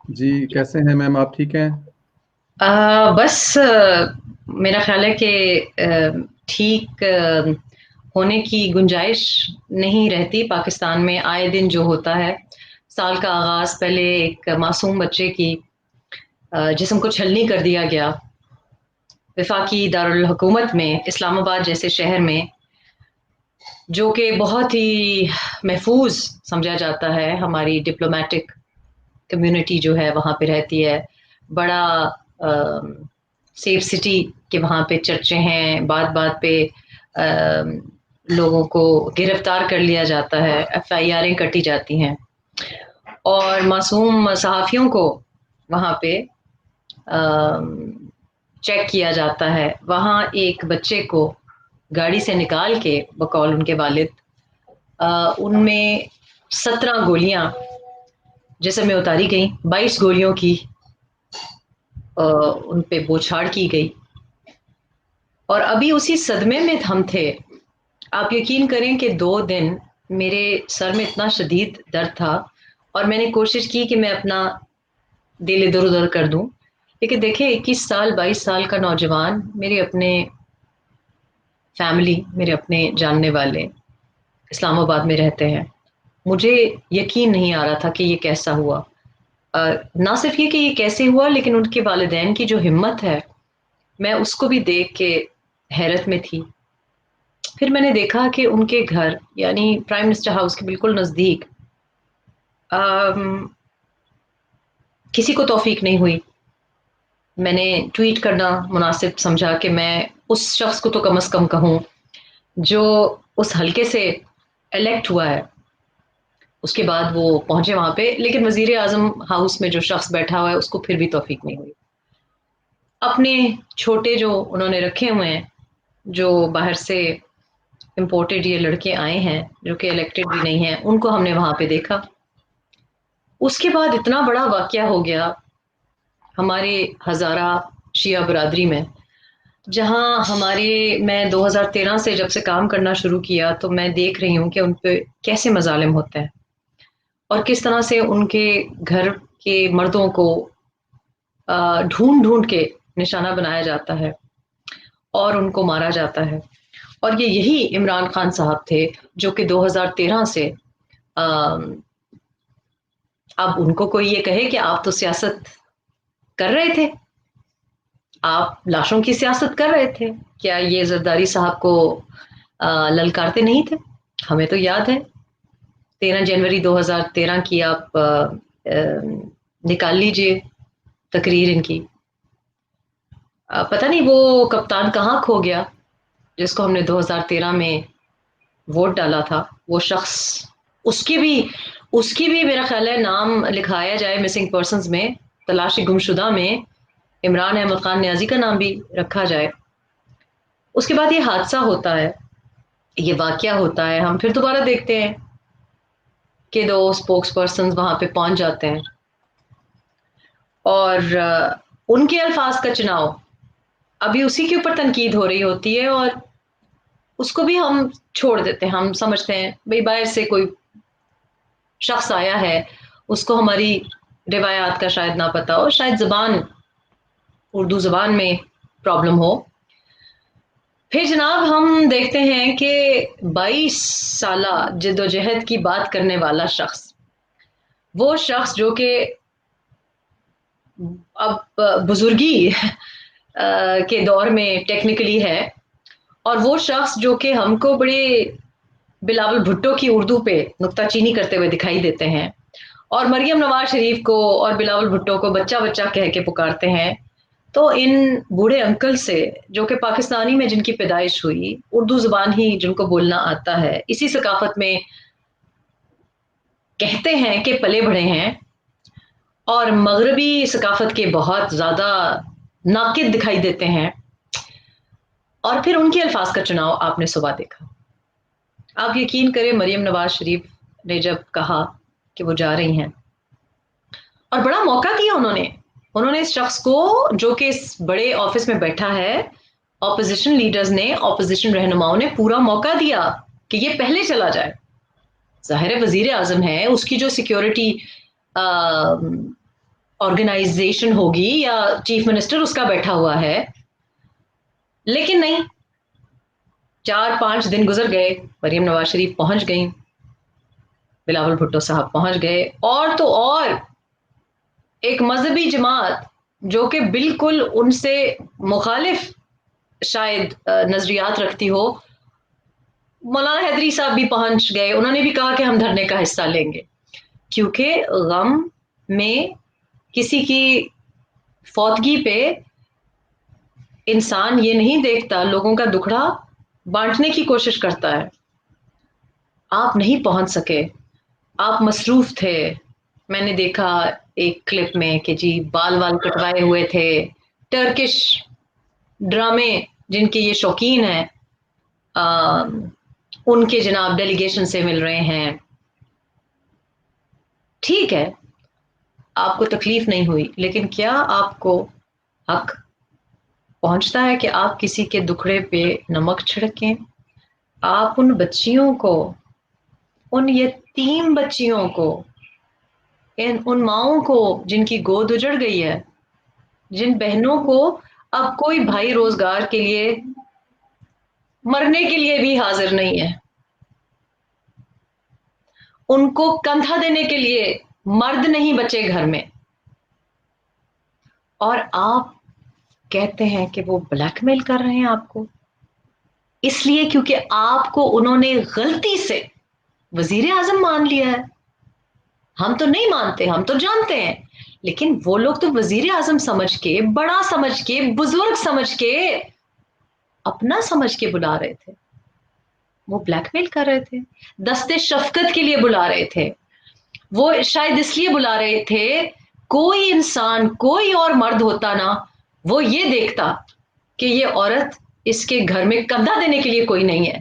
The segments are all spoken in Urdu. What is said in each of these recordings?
جی کیسے ہیں میم؟ آپ ٹھیک ہیں؟ بس میرا خیال ہے کہ ٹھیک ہونے کی گنجائش نہیں رہتی پاکستان میں. آئے دن جو ہوتا ہے، سال کا آغاز پہلے ایک معصوم بچے کی جسم کو چھلنی کر دیا گیا وفاقی دارالحکومت میں اسلام آباد جیسے شہر میں، جو کہ بہت ہی محفوظ سمجھا جاتا ہے. ہماری ڈپلومیٹک کمیونٹی جو ہے وہاں پہ رہتی ہے، بڑا سیف سٹی کے وہاں پہ چرچے ہیں. بات بات پہ لوگوں کو گرفتار کر لیا جاتا ہے، FIRیں کٹی جاتی ہیں، اور معصوم صحافیوں کو وہاں پہ چیک کیا جاتا ہے. وہاں ایک بچے کو گاڑی سے نکال کے بقول ان کے والد ان میں 17 گولیاں جسم میں اتاری گئیں. 22 گولیوں کی ان پہ بوچھاڑ کی گئی، اور ابھی اسی صدمے میں ہم تھے. آپ یقین کریں کہ 2 دن میرے سر میں اتنا شدید درد تھا، اور میں نے کوشش کی کہ میں اپنا دل ادھر ادھر کر دوں. لیکن دیکھیں، 21 سال 22 سال کا نوجوان، میرے اپنے فیملی، میرے اپنے جاننے والے اسلام آباد میں رہتے ہیں. مجھے یقین نہیں آ رہا تھا کہ یہ کیسا ہوا. نہ صرف یہ کہ یہ کیسے ہوا، لیکن ان کے والدین کی جو ہمت ہے، میں اس کو بھی دیکھ کے حیرت میں تھی. پھر میں نے دیکھا کہ ان کے گھر، یعنی پرائم منسٹر ہاؤس کے بالکل نزدیک، کسی کو توفیق نہیں ہوئی. میں نے ٹویٹ کرنا مناسب سمجھا کہ میں اس شخص کو تو کم از کم کہوں جو اس حلقے سے الیکٹ ہوا ہے. اس کے بعد وہ پہنچے وہاں پہ، لیکن وزیر اعظم ہاؤس میں جو شخص بیٹھا ہوا ہے اس کو پھر بھی توفیق نہیں ہوئی. اپنے چھوٹے جو انہوں نے رکھے ہوئے ہیں، جو باہر سے امپورٹڈ یہ لڑکے آئے ہیں جو کہ الیکٹڈ بھی نہیں ہیں، ان کو ہم نے وہاں پہ دیکھا. اس کے بعد اتنا بڑا واقعہ ہو گیا ہمارے ہزارہ شیعہ برادری میں، جہاں ہمارے، میں 2013 سے جب سے کام کرنا شروع کیا تو میں دیکھ رہی ہوں کہ ان پہ کیسے مظالم ہوتے ہیں، اور کس طرح سے ان کے گھر کے مردوں کو ڈھونڈ ڈھونڈ کے نشانہ بنایا جاتا ہے اور ان کو مارا جاتا ہے. اور یہ یہی عمران خان صاحب تھے جو کہ 2013 سے اب ان کو کوئی یہ کہے کہ آپ تو سیاست کر رہے تھے، آپ لاشوں کی سیاست کر رہے تھے، کیا یہ زرداری صاحب کو للکارتے نہیں تھے؟ ہمیں تو یاد ہے 13 جنوری 2013 کی آپ نکال لیجئے تقریر ان کی. پتہ نہیں وہ کپتان کہاں کھو گیا جس کو ہم نے 2013 میں ووٹ ڈالا تھا. وہ شخص، اس کی بھی میرا خیال ہے نام لکھایا جائے مسنگ پرسنز میں، تلاش گمشدہ میں عمران احمد خان نیازی کا نام بھی رکھا جائے. اس کے بعد یہ حادثہ ہوتا ہے، یہ واقعہ ہوتا ہے، ہم پھر دوبارہ دیکھتے ہیں کہ 2 اسپوکس پرسنز وہاں پہ پہنچ جاتے ہیں، اور ان کے الفاظ کا چناؤ ابھی اسی کے اوپر تنقید ہو رہی ہوتی ہے، اور اس کو بھی ہم چھوڑ دیتے ہیں. ہم سمجھتے ہیں بھئی باہر سے کوئی شخص آیا ہے، اس کو ہماری روایات کا شاید نہ پتا ہو، شاید زبان، اردو زبان میں پرابلم ہو. پھر جناب ہم دیکھتے ہیں کہ 22 سالہ جدوجہد کی بات کرنے والا شخص، وہ شخص جو کہ اب بزرگی کے دور میں ٹیکنیکلی ہے، اور وہ شخص جو کہ ہم کو بڑے بلاول بھٹو کی اردو پہ نکتہ چینی کرتے ہوئے دکھائی دیتے ہیں، اور مریم نواز شریف کو اور بلاول بھٹو کو بچہ بچہ کہہ کے پکارتے ہیں. تو ان بوڑھے انکل سے، جو کہ پاکستانی میں جن کی پیدائش ہوئی، اردو زبان ہی جن کو بولنا آتا ہے، اسی ثقافت میں کہتے ہیں کہ پلے بڑھے ہیں، اور مغربی ثقافت کے بہت زیادہ ناقد دکھائی دیتے ہیں، اور پھر ان کے الفاظ کا چناؤ آپ نے صبح دیکھا. آپ یقین کریں، مریم نواز شریف نے جب کہا کہ وہ جا رہی ہیں، اور بڑا موقع دیا انہوں نے اس شخص کو جو کہ اس بڑے آفس میں بیٹھا ہے، اپوزیشن لیڈرز نے، اپوزیشن رہنماؤں نے پورا موقع دیا کہ یہ پہلے چلا جائے. ظاہر وزیر اعظم ہے، اس کی جو سیکیورٹی آرگنائزیشن ہوگی یا چیف منسٹر اس کا بیٹھا ہوا ہے. لیکن نہیں, 4-5 دن گزر گئے, مریم نواز شریف پہنچ گئیں, بلاول بھٹو صاحب پہنچ گئے, اور تو اور ایک مذہبی جماعت جو کہ بالکل ان سے مخالف شاید نظریات رکھتی ہو, مولانا حیدری صاحب بھی پہنچ گئے. انہوں نے بھی کہا کہ ہم دھرنے کا حصہ لیں گے, کیونکہ غم میں کسی کی فوتگی پہ انسان یہ نہیں دیکھتا, لوگوں کا دکھڑا بانٹنے کی کوشش کرتا ہے. آپ نہیں پہنچ سکے, آپ مصروف تھے. میں نے دیکھا ایک کلپ میں کہ جی بال کٹوائے ہوئے تھے, ٹرکش ڈرامے جن کے یہ شوقین ہیں, ان کے جناب ڈیلیگیشن سے مل رہے ہیں. ٹھیک ہے, آپ کو تکلیف نہیں ہوئی, لیکن کیا آپ کو حق پہنچتا ہے کہ آپ کسی کے دکھڑے پہ نمک چھڑکیں؟ آپ ان بچیوں کو, ان یتیم بچیوں کو, ان ماؤں کو جن کی گود اجڑ گئی ہے, جن بہنوں کو اب کوئی بھائی روزگار کے لیے مرنے کے لیے بھی حاضر نہیں ہے, ان کو کندھا دینے کے لیے مرد نہیں بچے گھر میں, اور آپ کہتے ہیں کہ وہ بلیک میل کر رہے ہیں آپ کو, اس لیے کیونکہ آپ کو انہوں نے غلطی سے وزیر اعظم مان لیا ہے. ہم تو نہیں مانتے, ہم تو جانتے ہیں, لیکن وہ لوگ تو وزیر اعظم سمجھ کے, بڑا سمجھ کے, بزرگ سمجھ کے, اپنا سمجھ کے بلا رہے تھے. وہ بلیک میل کر رہے تھے, دستے شفقت کے لیے بلا رہے تھے. وہ شاید اس لیے بلا رہے تھے, کوئی انسان, کوئی اور مرد ہوتا نا, وہ یہ دیکھتا کہ یہ عورت, اس کے گھر میں کندھا دینے کے لیے کوئی نہیں ہے,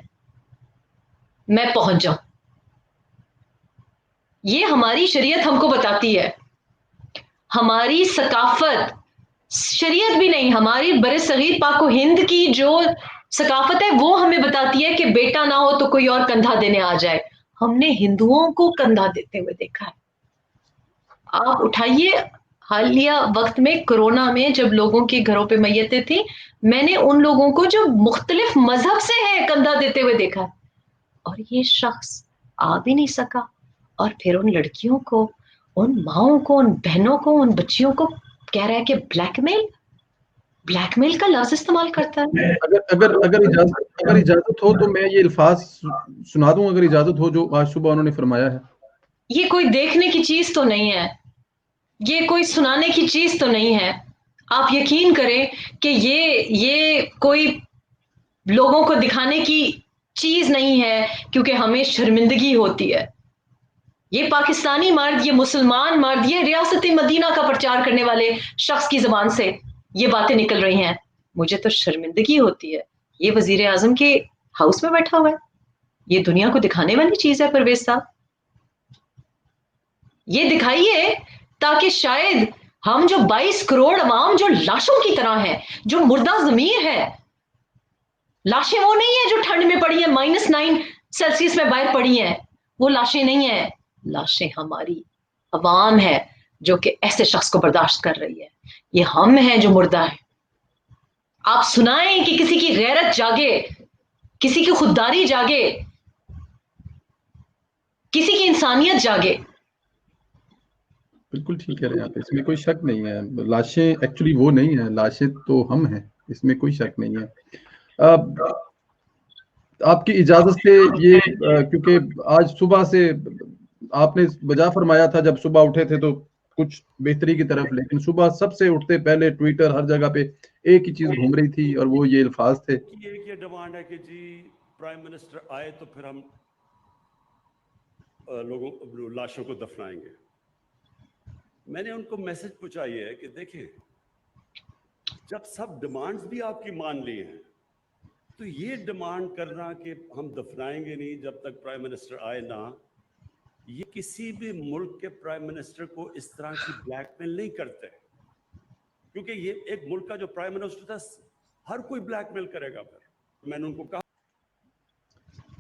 میں پہنچ جاؤں. یہ ہماری شریعت ہم کو بتاتی ہے, ہماری ثقافت, شریعت بھی نہیں, ہماری بر صغیر پاک و ہند کی جو ثقافت ہے وہ ہمیں بتاتی ہے کہ بیٹا نہ ہو تو کوئی اور کندھا دینے آ جائے. ہم نے ہندوؤں کو کندھا دیتے ہوئے دیکھا ہے. آپ اٹھائیے, حالیہ وقت میں کورونا میں جب لوگوں کے گھروں پہ میتیں تھیں, میں نے ان لوگوں کو جو مختلف مذہب سے ہیں کندھا دیتے ہوئے دیکھا, اور یہ شخص آ بھی نہیں سکا, اور پھر ان لڑکیوں کو, ان ماؤں کو, ان بہنوں کو, ان بچیوں کو کہہ رہا ہے کہ بلیک میل کا لفظ استعمال کرتا ہے. اگر اجازت ہو تو میں یہ الفاظ سنا دوں, اگر اجازت ہو, جو آج صبح انہوں نے فرمایا ہے. یہ کوئی دیکھنے کی چیز تو نہیں ہے, یہ کوئی سنانے کی چیز تو نہیں ہے. آپ یقین کریں کہ یہ کوئی لوگوں کو دکھانے کی چیز نہیں ہے, کیونکہ ہمیں شرمندگی ہوتی ہے. یہ پاکستانی مرد, یہ مسلمان مرد, یہ ریاست مدینہ کا پرچار کرنے والے شخص کی زبان سے یہ باتیں نکل رہی ہیں. مجھے تو شرمندگی ہوتی ہے. یہ وزیر اعظم کے ہاؤس میں بیٹھا ہوا ہے, یہ دنیا کو دکھانے والی چیز ہے. پرویز صاحب, یہ دکھائیے تاکہ شاید ہم جو 22 کروڑ عوام جو لاشوں کی طرح ہیں, جو مردہ ضمیر ہے, لاشیں وہ نہیں ہیں جو ٹھنڈ میں پڑی ہیں, -9 سیلسیس میں باہر پڑی ہیں, وہ لاشیں نہیں ہیں. لاشیں ہماری عوام ہے جو کہ ایسے شخص کو برداشت کر رہی ہے. یہ ہم ہیں جو مردہ ہیں. آپ سنائیں کہ کسی کی غیرت جاگے, کسی کی خودداری جاگے, کسی کی انسانیت جاگے. بالکل ٹھیک کہہ رہے ہیں آپ, اس میں کوئی شک نہیں ہے. لاشیں ایکچولی وہ نہیں ہیں, لاشیں تو ہم ہیں, اس میں کوئی شک نہیں ہے. آپ کی اجازت سے یہ, کیونکہ آج صبح سے آپ نے بجا فرمایا تھا جب صبح اٹھے تھے تو کچھ بہتری کی طرف, لیکن صبح سب سے اٹھتے پہلے ٹویٹر ہر جگہ پہ ایک ہی چیز گھوم رہی تھی, اور وہ یہ الفاظ تھے. ایک یہ ڈیمانڈ ہے کہ جی پرائم منسٹر آئے تو پھر ہم لوگوں لاشوں کو دفنائیں گے. میں نے ان کو میسج پہنچا یہ ہے کہ دیکھیں, جب سب ڈیمانڈز بھی آپ کی مان لی ہیں تو یہ ڈیمانڈ کرنا کہ ہم دفنائیں گے نہیں جب تک پرائم منسٹر آئے نہ, یہ کسی بھی ملک کے پرائم منسٹر کو اس طرح کی بلیک میل نہیں کرتے, کیونکہ یہ ایک ملک کا جو پرائم منسٹر تھا, ہر کوئی بلیک میل کرے گا. پھر میں نے ان کو کہا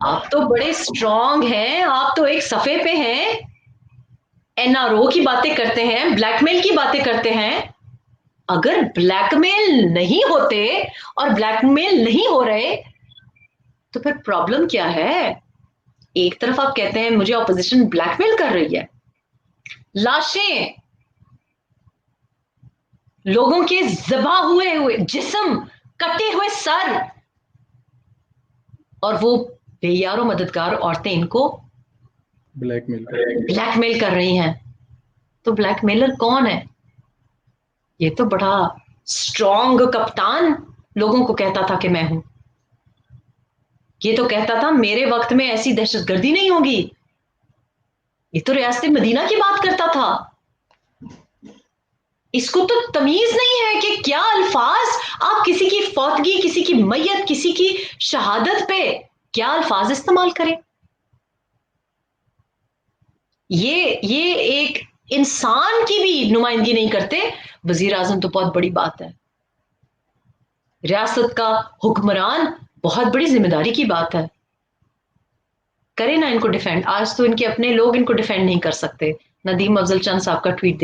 آپ تو بڑے اسٹرانگ ہیں, آپ تو ایک صفحے پہ ہیں, NRO کی باتیں کرتے ہیں, بلیک میل کی باتیں کرتے ہیں. اگر بلیک میل نہیں ہوتے اور بلیک میل نہیں ہو رہے تو پھر پرابلم کیا ہے؟ ایک طرف آپ کہتے ہیں مجھے اپوزیشن بلیک میل کر رہی ہے, لاشیں, لوگوں کے ذبح ہوئے جسم, کٹے ہوئے سر, اور وہ بے یار و مددگار عورتیں ان کو بلیک میل بلیک میل کر رہی ہیں. تو بلیک میلر کون ہے؟ یہ تو بڑا اسٹرانگ کپتان لوگوں کو کہتا تھا کہ میں ہوں. یہ تو کہتا تھا میرے وقت میں ایسی دہشت گردی نہیں ہوگی. یہ تو ریاست مدینہ کی بات کرتا تھا. اس کو تو تمیز نہیں ہے کہ کیا الفاظ آپ کسی کی فوتگی, کسی کی میت, کسی کی شہادت پہ کیا الفاظ استعمال کریں. یہ ایک انسان کی بھی نمائندگی نہیں کرتے. وزیر اعظم تو بہت بڑی بات ہے, ریاست کا حکمران بہت بڑی ذمہ داری کی بات ہے. کرے نا ان کو ڈیفینڈ. آج تو ان کے اپنے لوگ ان کو ڈیفینڈ نہیں کر سکتے. ندیم افضل چند صاحب کا ٹویٹ